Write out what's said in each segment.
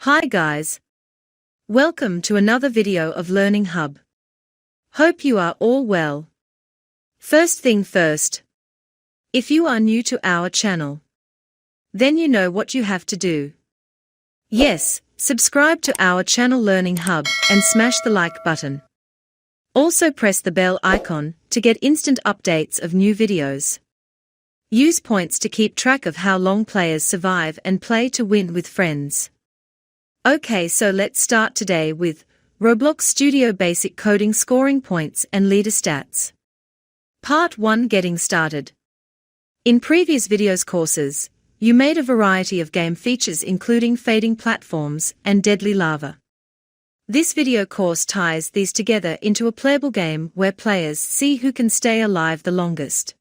Hi guys. Welcome to another video of Learning Hub. Hope you are all well. First thing first. If you are new to our channel, then you know what you have to do. Yes, subscribe to our channel Learning Hub and smash the like button. Also press the bell icon to get instant updates of new videos. Use points to keep track of how long players survive and play to win with friends. Okay, so let's start today with Roblox Studio Basic Coding Scoring Points and Leader Stats. Part 1 Getting Started. In previous videos courses, you made a variety of game features including fading platforms and deadly lava. This video course ties these together into a playable game where players see who can stay alive the longest.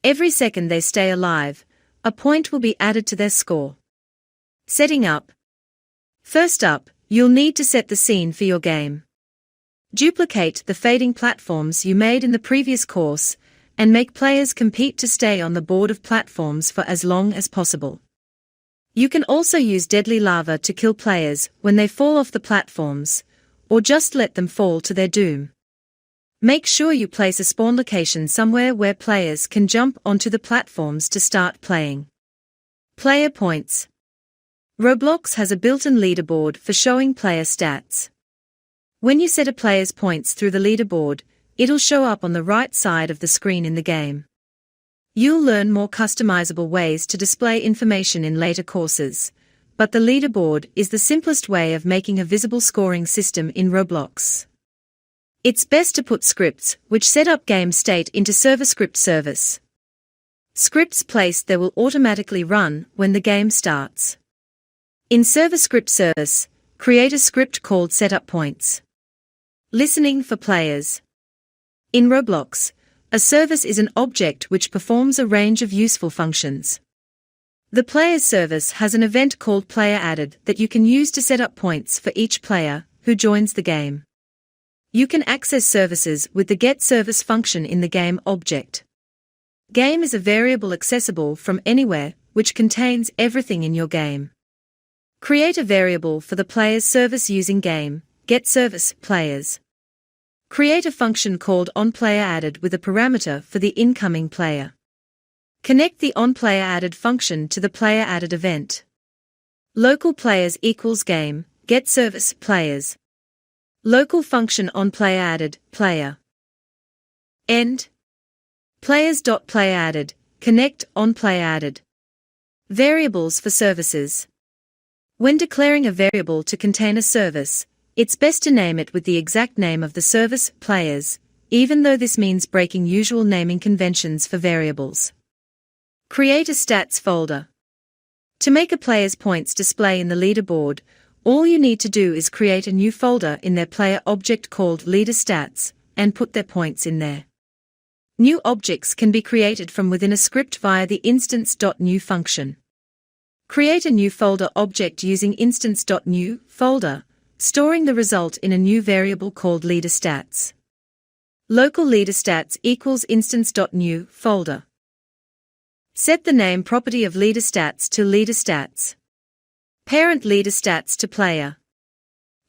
Every second they stay alive, a point will be added to their score. Setting up. First up, you'll need to set the scene for your game. Duplicate the fading platforms you made in the previous course, and make players compete to stay on the board of platforms for as long as possible. You can also use deadly lava to kill players when they fall off the platforms, or just let them fall to their doom. Make sure you place a spawn location somewhere where players can jump onto the platforms to start playing. Player points. Roblox has a built-in leaderboard for showing player stats. When you set a player's points through the leaderboard, it'll show up on the right side of the screen in the game. You'll learn more customizable ways to display information in later courses, but the leaderboard is the simplest way of making a visible scoring system in Roblox. It's best to put scripts which set up game state into server script service. Scripts placed there will automatically run when the game starts. In server script service, create a script called setup points. Listening for players. In Roblox, a service is an object which performs a range of useful functions. The player's service has an event called player added that you can use to set up points for each player who joins the game. You can access services with the getService function in the game object. Game is a variable accessible from anywhere which contains everything in your game. Create a variable for the player's service using game getService players. Create a function called onPlayerAdded with a parameter for the incoming player. Connect the onPlayerAdded function to the PlayerAdded event. Local players equals game getService players. Local function onPlayerAdded player. End. Players.playerAdded connect onPlayerAdded. Variables for services. When declaring a variable to contain a service, it's best to name it with the exact name of the service players, even though this means breaking usual naming conventions for variables. Create a stats folder. To make a player's points display in the leaderboard, all you need to do is create a new folder in their player object called leaderstats, and put their points in there. New objects can be created from within a script via the instance.new function. Create a new folder object using instance.new folder, storing the result in a new variable called leaderstats. Local leaderstats equals instance.new folder. Set the name property of leaderstats to leaderstats. Parent leaderstats to player.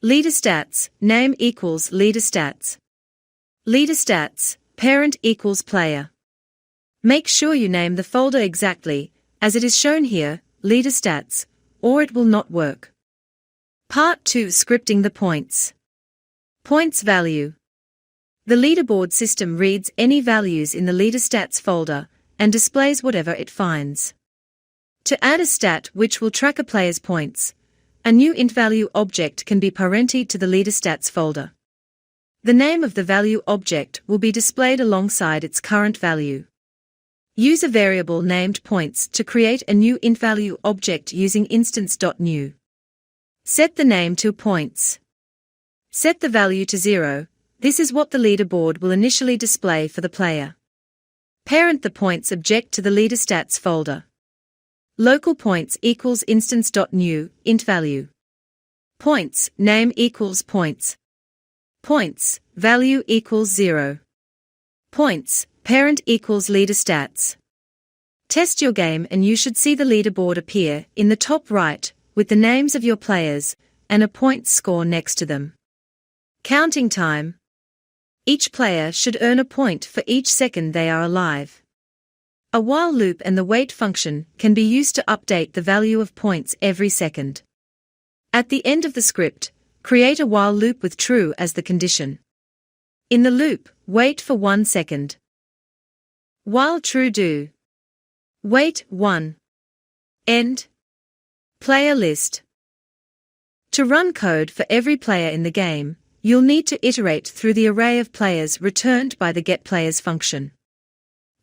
Leaderstats name equals leaderstats. Leaderstats parent equals player. Make sure you name the folder exactly, as it is shown here, leaderstats, or it will not work. Part 2 Scripting the points. Points value. The leaderboard system reads any values in the leaderstats folder and displays whatever it finds. To add a stat which will track a player's points, a new int value object can be parentied to the leaderstats folder. The name of the value object will be displayed alongside its current value. Use a variable named points to create a new int value object using instance.new. Set the name to points. Set the value to 0. This is what the leaderboard will initially display for the player. Parent the points object to the leaderstats folder. Local points equals instance.new int value. Points name equals points. Points value equals 0. Points parent equals leaderstats. Test your game and you should see the leaderboard appear in the top right, with the names of your players, and a points score next to them. Counting time. Each player should earn a point for each second they are alive. A while loop and the wait function can be used to update the value of points every second. At the end of the script, create a while loop with true as the condition. In the loop, wait for 1 second. While true do. Wait 1. End. Player list. To run code for every player in the game, you'll need to iterate through the array of players returned by the getPlayers function.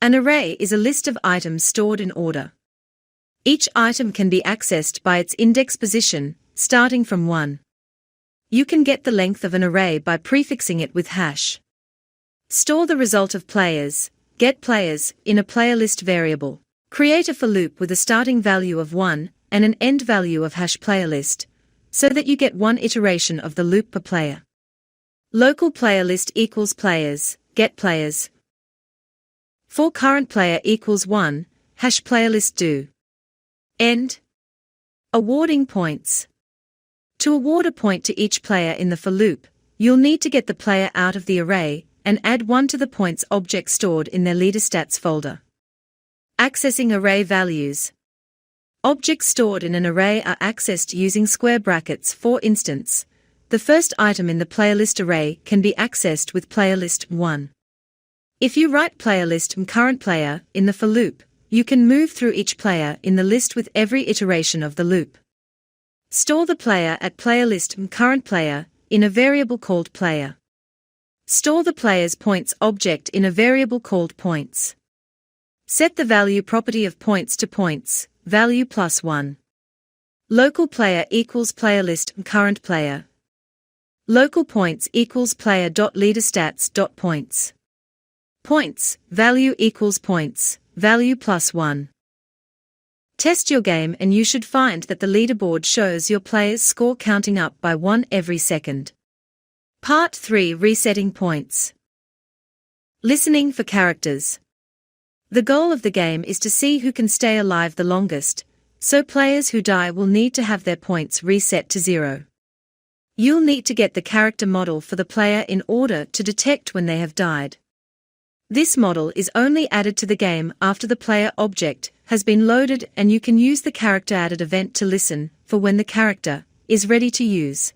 An array is a list of items stored in order. Each item can be accessed by its index position, starting from 1. You can get the length of an array by prefixing it with hash. Store the result of players, getPlayers, in a player list variable. Create a for loop with a starting value of 1 and an end value of hash player list, so that you get one iteration of the loop per player. Local player list equals players, getPlayers. For current player equals 1, hash player list do. End. Awarding points. To award a point to each player in the for loop, you'll need to get the player out of the array and add 1 to the points object stored in their leaderstats folder. Accessing array values. Objects stored in an array are accessed using square brackets. For instance, the first item in the player list array can be accessed with player list 1. If you write player list and current player in the for loop, you can move through each player in the list with every iteration of the loop. Store the player at player list and current player in a variable called player. Store the player's points object in a variable called points. Set the value property of points to points, value plus 1. Local player equals player list and current player. Local points equals player.leaderstats.points. Points, value equals points, value plus 1. Test your game and you should find that the leaderboard shows your players' score counting up by 1 every second. Part 3. Resetting points. Listening for characters. The goal of the game is to see who can stay alive the longest, so players who die will need to have their points reset to 0. You'll need to get the character model for the player in order to detect when they have died. This model is only added to the game after the player object has been loaded, and you can use the character added event to listen for when the character is ready to use.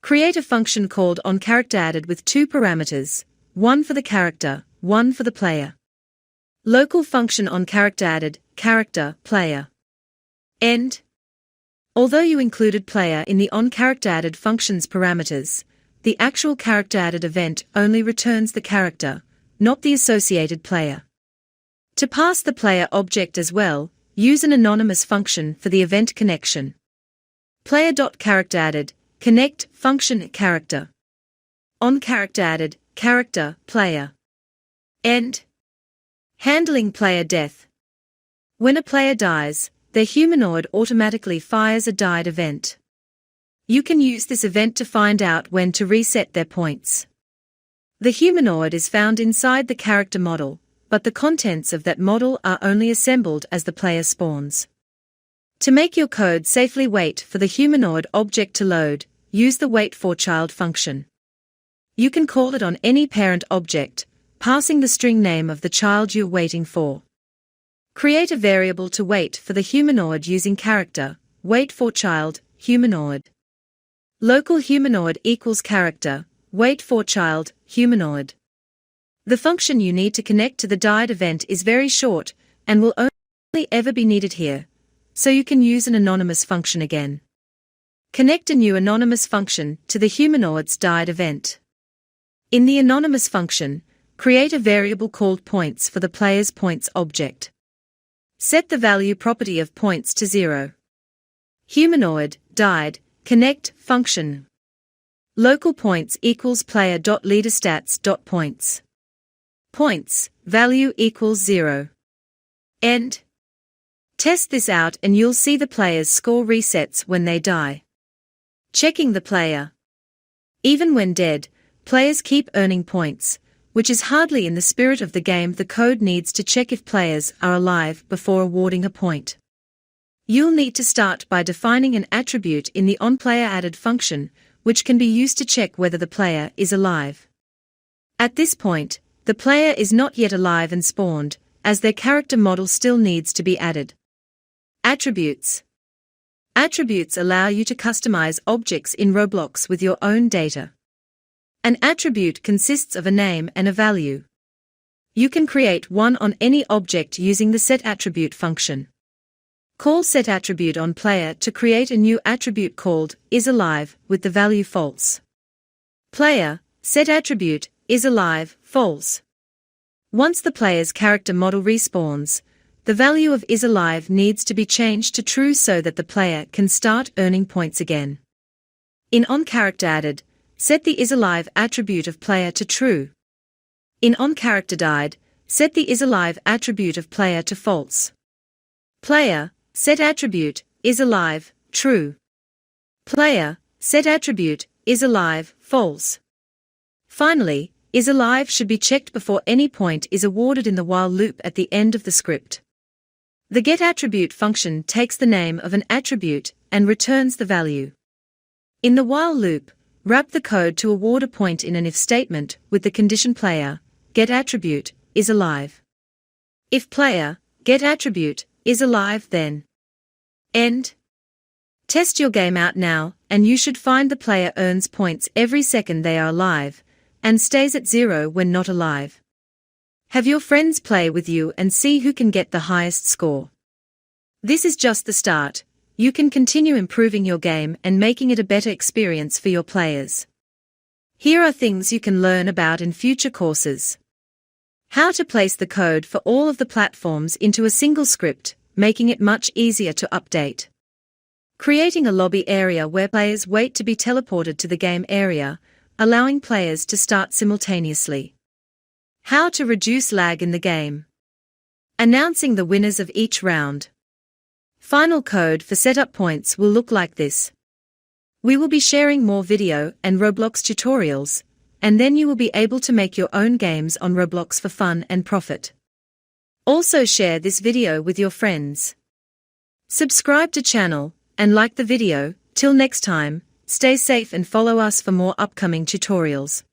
Create a function called onCharacterAdded with 2 parameters, 1 for the character, 1 for the player. Local function onCharacterAdded, character, player. End. Although you included player in the onCharacterAdded function's parameters, the actual character added event only returns the character, not the associated player. To pass the player object as well, use an anonymous function for the event connection. Player.characterAdded, connect, function, character. OnCharacterAdded, character, player. End. Handling player death. When a player dies, their humanoid automatically fires a died event. You can use this event to find out when to reset their points. The humanoid is found inside the character model, but the contents of that model are only assembled as the player spawns. To make your code safely wait for the humanoid object to load, use the waitForChild function. You can call it on any parent object, passing the string name of the child you're waiting for. Create a variable to wait for the humanoid using character, waitForChild, humanoid. Local humanoid equals character, waitForChild, humanoid. The function you need to connect to the died event is very short, and will only ever be needed here, so you can use an anonymous function again. Connect a new anonymous function to the humanoid's died event. In the anonymous function, create a variable called points for the player's points object. Set the value property of points to 0. Humanoid, died, connect, function. Local points equals player.leaderstats.points. Points, value equals 0. End. Test this out and you'll see the player's score resets when they die. Checking the player. Even when dead, players keep earning points, which is hardly in the spirit of the game. The code needs to check if players are alive before awarding a point. You'll need to start by defining an attribute in the onPlayerAdded function, which can be used to check whether the player is alive. At this point, the player is not yet alive and spawned, as their character model still needs to be added. Attributes. Attributes allow you to customize objects in Roblox with your own data. An attribute consists of a name and a value. You can create one on any object using the setAttribute function. Call setAttribute on player to create a new attribute called isAlive with the value false. Player, setAttribute, isAlive, false. Once the player's character model respawns, the value of isAlive needs to be changed to true so that the player can start earning points again. In onCharacterAdded, set the isAlive attribute of player to true. In onCharacterDied, set the isAlive attribute of player to false. Player, setAttribute, isAlive, true. Player, setAttribute, isAlive, false. Finally, isAlive should be checked before any point is awarded in the while loop at the end of the script. The getAttribute function takes the name of an attribute and returns the value. In the while loop, wrap the code to award a point in an if statement with the condition player, getAttribute, isAlive. If player, getAttribute, isAlive then end. Test your game out now, and you should find the player earns points every second they are alive, and stays at 0 when not alive. Have your friends play with you and see who can get the highest score. This is just the start. You can continue improving your game and making it a better experience for your players. Here are things you can learn about in future courses. How to place the code for all of the platforms into a single script, making it much easier to update. Creating a lobby area where players wait to be teleported to the game area, allowing players to start simultaneously. How to reduce lag in the game. Announcing the winners of each round. Final code for setup points will look like this. We will be sharing more video and Roblox tutorials, and then you will be able to make your own games on Roblox for fun and profit. Also share this video with your friends. Subscribe to channel, and like the video. Till next time, stay safe and follow us for more upcoming tutorials.